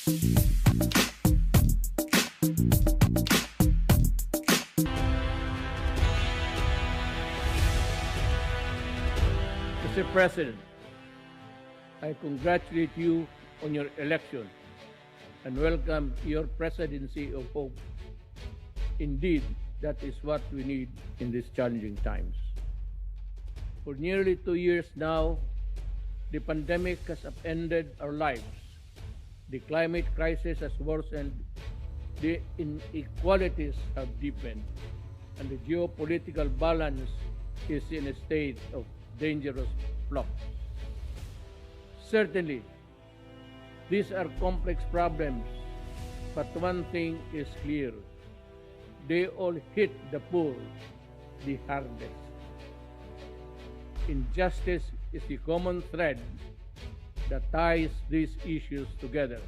Mr. President, I congratulate you on your election and welcome your presidency of hope. Indeed, that is what we need in these challenging times. For nearly 2 years now, the pandemic has upended our lives. The climate crisis has worsened, the inequalities have deepened, and the geopolitical balance is in a state of dangerous flux. Certainly, these are complex problems, but one thing is clear. They all hit the poor the hardest. Injustice is the common thread that ties these issues together.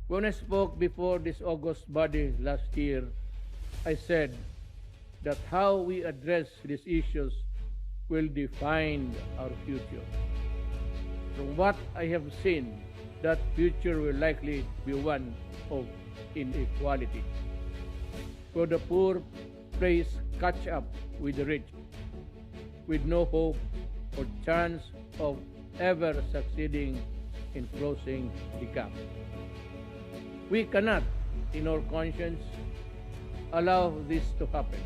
When I spoke before this august body last year, I said that how we address these issues will define our future. From what I have seen, that future will likely be one of inequality, where the poor plays catch up with the rich, with no hope or chance of ever succeeding in closing the gap. We cannot, in our conscience, allow this to happen.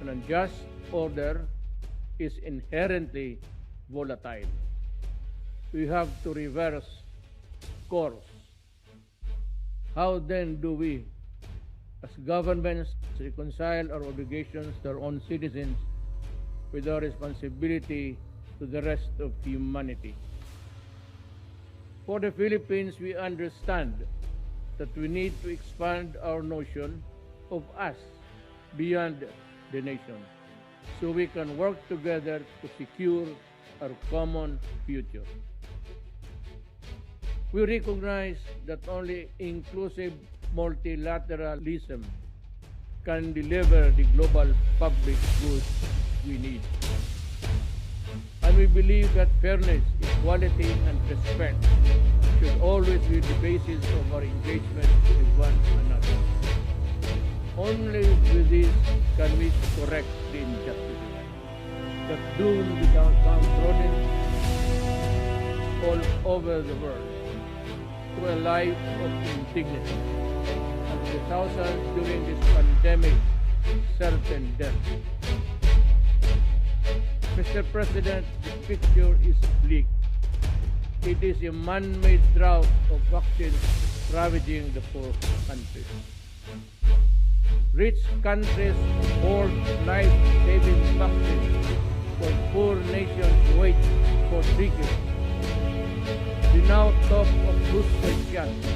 An unjust order is inherently volatile. We have to reverse course. How then do we, as governments, reconcile our obligations to our own citizens with our responsibility to the rest of humanity? For the Philippines, we understand that we need to expand our notion of us beyond the nation, so we can work together to secure our common future. We recognize that only inclusive multilateralism can deliver the global public goods we need. And we believe that fairness, equality, and respect should always be the basis of our engagement with one another. Only with this can we correct the injustices that doom without downtrodden all over the world to a life of indignity, and the thousands during this pandemic certain death. Mr. President, the picture is bleak. It is a man-made drought of vaccines ravaging the poor countries. Rich countries hoard life-saving vaccines while poor nations wait for decades. We now talk of booster shots,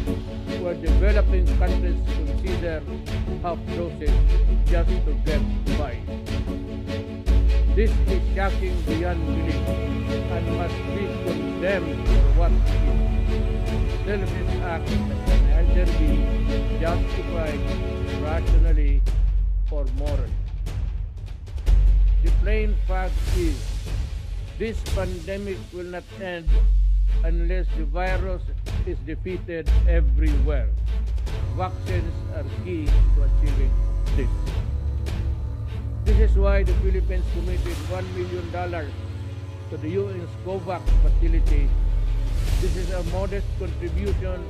where developing countries consider half doses just to get by. This is shocking beyond belief and must be condemned for what it is. Selfish act that can either be justified rationally or morally. The plain fact is, this pandemic will not end unless the virus is defeated everywhere. Vaccines are key to achieving this. This is why the Philippines committed $1 million to the UN's COVAX facility. This is a modest contribution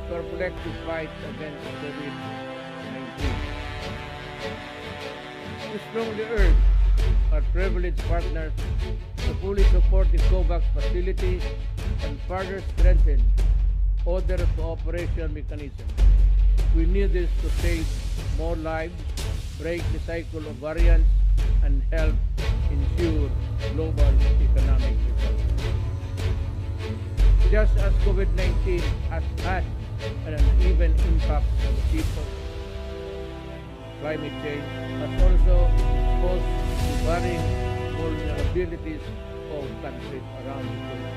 to our collective fight against COVID-19. We strongly urge our privileged partners to fully support the COVAX facility and further strengthen other cooperation mechanisms. We need this to save more lives, break the cycle of variants, and help ensure global economic recovery. Just as COVID-19 has had an uneven impact on people, climate change has also exposed the varying vulnerabilities of countries around the world.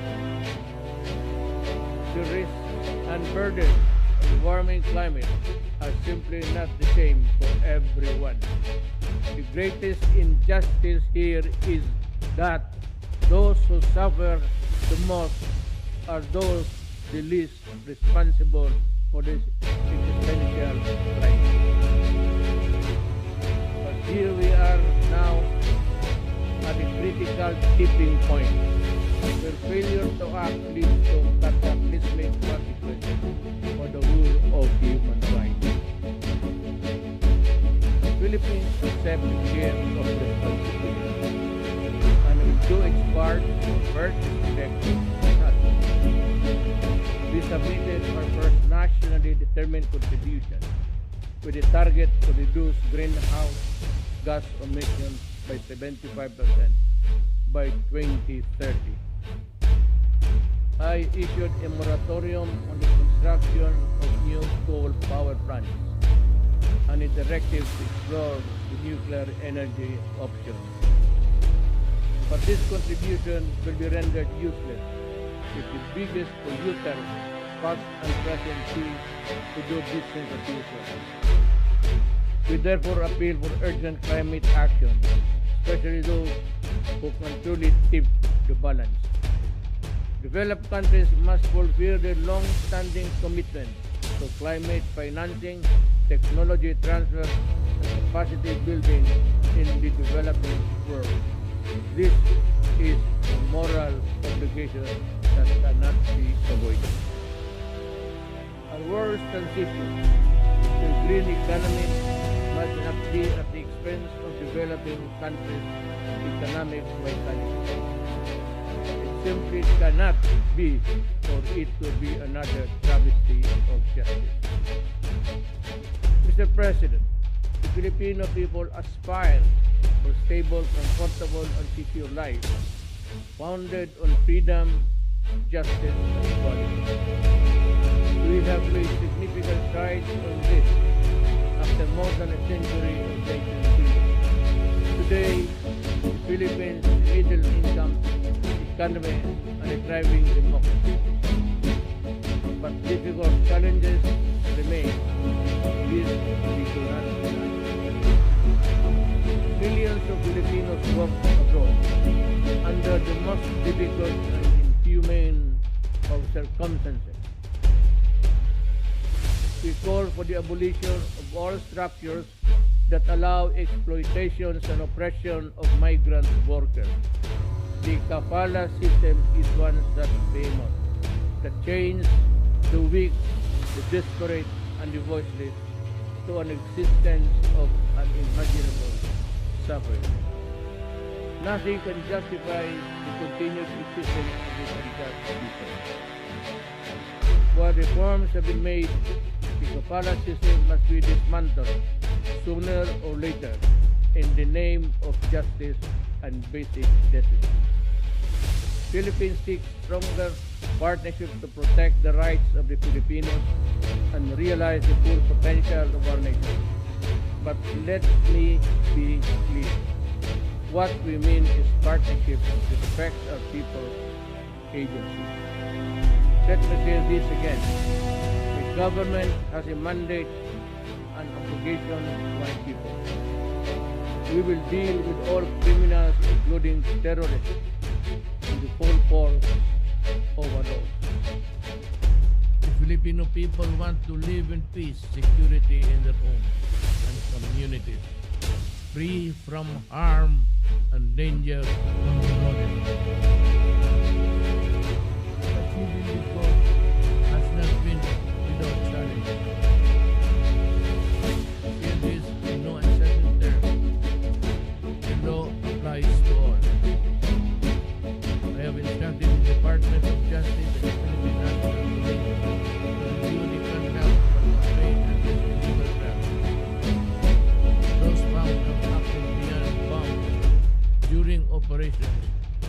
The risks and burdens of the warming climate are simply not the same for everyone. The greatest injustice here is that those who suffer the most are those the least responsible for this existential crisis. But here we are now at a critical tipping point where failure to act leads to cataclysmic consequences for the whole of human rights. The Philippines accepts the share of responsibility and will do its part to avert this objective. We submitted our first nationally determined contribution with a target to reduce greenhouse gas emissions by 75% by 2030. I issued a moratorium on the construction of new coal power plants and a directive to explore the nuclear energy option. But this contribution will be rendered useless if the biggest polluter costs unprecedented fees to do business as usual. We therefore appeal for urgent climate action, especially those who can truly tip the balance. Developed countries must fulfill their long-standing commitment to climate financing, technology transfer, and capacity building in the developing world. This is a moral obligation that cannot be avoided. Our world's transition to a green economy must not be at the expense of developing countries' economic vitality. It simply cannot be, or it will be another travesty of justice. Mr. President, the Filipino people aspire for stable, comfortable, and secure lives, founded on freedom, justice, and equality. We have made significant strides on this after more than a century of nation building. Today, the Philippines is a middle-income economy and a thriving democracy. But difficult challenges remain. This we do not deny. Millions of Filipinos work abroad under the most difficult and inhumane of circumstances. We call for the abolition of all structures that allow exploitations and oppression of migrant workers. The kafala system is one such famous that chains the weak, the desperate, and the voiceless to an existence of unimaginable suffering. Nothing can justify the continued existence of this unjust people. While reforms have been made, the kafala system must be dismantled sooner or later in the name of justice and basic decency. Philippines seeks stronger partnerships to protect the rights of the Filipinos and realize the full potential of our nation. But let me be clear. What we mean is partnership that respects our people's agency. Let me say this again. The government has a mandate and obligation to our people. We will deal with all criminals, including terrorists, in the full force of our law. The Filipino people want to live in peace, security in their homes and communities, free from harm and danger from the road. Achieving this goal has not been without challenge. In this, in no uncertain terms, the law applies to all. I have instructed the Department of Justice and the Philippine National Police to review the conduct of trade and illegal traffic. Those found to have acted beyond bounds during operations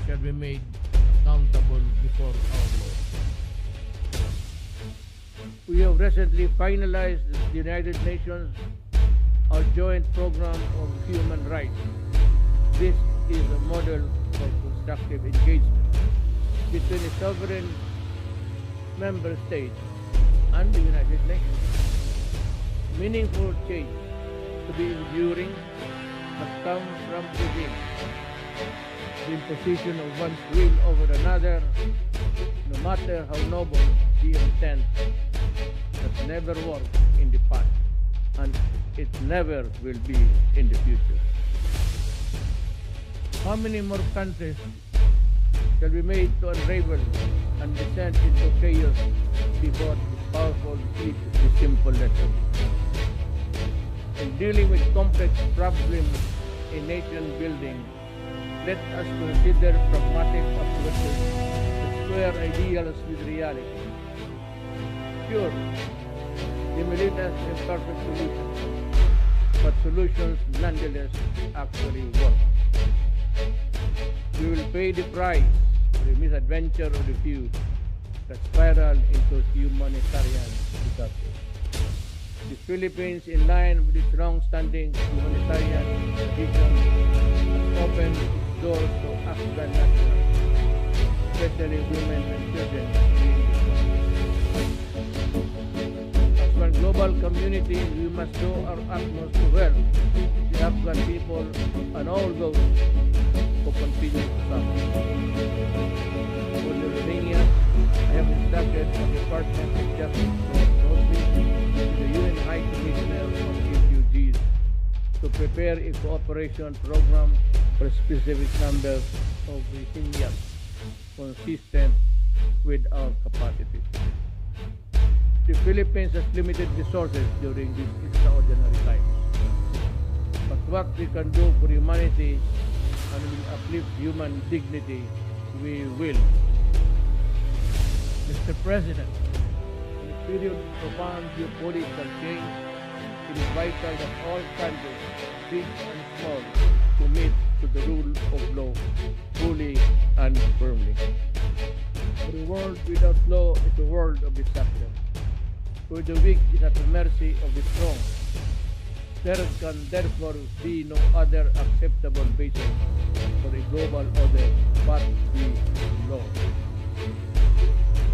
shall be made accountable before our law. We have recently finalized the United Nations, our joint program of human rights. This is a model for constructive engagement between a sovereign member state and the United Nations. Meaningful change to be enduring must come from within. The imposition of one's will over another no matter how noble the intent, has never worked in the past, and it never will be in the future. How many more countries shall be made to unravel and descend into chaos before this powerful teach the simple lesson? In dealing with complex problems in nation building, let us consider pragmatic approaches that square ideals with reality. Sure, they may lead us to perfect solutions, but solutions nonetheless actually work. We will pay the price for the misadventure of the few that spiral into humanitarian disaster. The Philippines, in line with its long-standing humanitarian tradition, has opened its doors to Afghan nationals, especially women and children, fleeing the conflict. As one global community, we must do our utmost to help the Afghan people and all those who continue to suffer. For the Romania, I have instructed the Department of Justice to work closely with the UN High Commissioner on Refugees to prepare a cooperation program for a specific number of Rohingyas consistent with our capacity. The Philippines has limited resources during these extraordinary times. But what we can do for humanity and will uplift human dignity, we will. Mr. President, in a period of profound geopolitical change, it is vital that all countries, big and small, commit to the rule of law fully and firmly. For a world without law is a world of destruction, where the weak is at the mercy of the strong. There can therefore be no other acceptable basis for a global order but the law.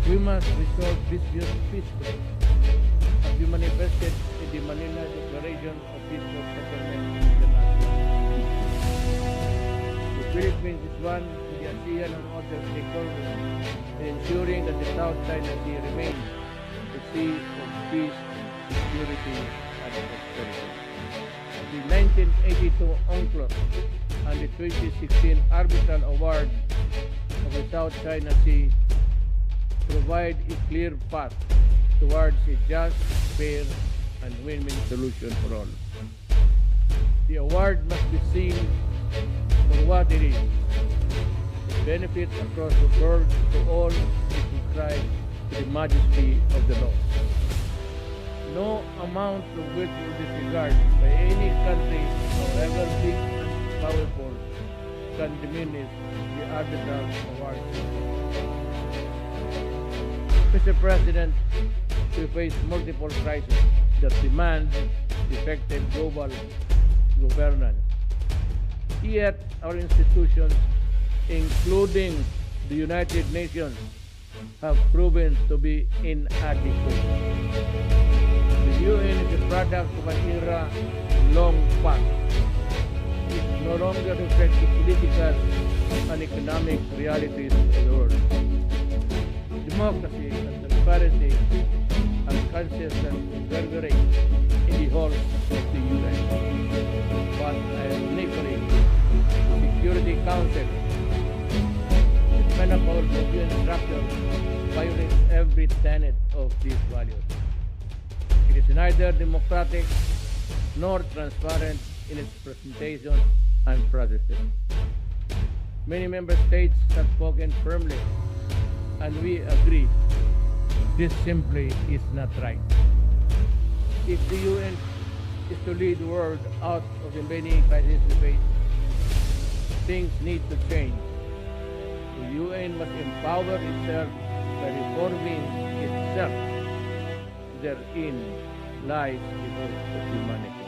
We must resolve disputes peacefully, as we manifested in the Manila Declaration of Peaceful Settlement International. The Philippines is one with the ASEAN and other stakeholders in ensuring that the South China Sea remains a sea of peace, security, and prosperity. The 1982 UNCLOS and the 2016 Arbitral Award of the South China Sea provide a clear path towards a just, fair, and win-win solution for all. The award must be seen for what it is. It benefits across the board to all who subscribe to the majesty of the law. No amount of willful disregard by any country, however big and powerful, can diminish the arbitral award. Mr. President, we face multiple crises that demand effective global governance. Yet our institutions, including the United Nations, have proven to be inadequate. The UN is a product of an era long past. It no longer reflects the political and economic realities of the world. Democracy and transparency are consistent reverberate in the halls of the UN. But ironically, the Security Council, the manifold of UN structure, violates every tenet of these values. It is neither democratic nor transparent in its presentation and processes. Many member states have spoken firmly, and we agree this simply is not right. If the UN is to lead the world out of the many crises we face, things need to change. The UN must empower itself by reforming itself. Therein lies the hope of humanity.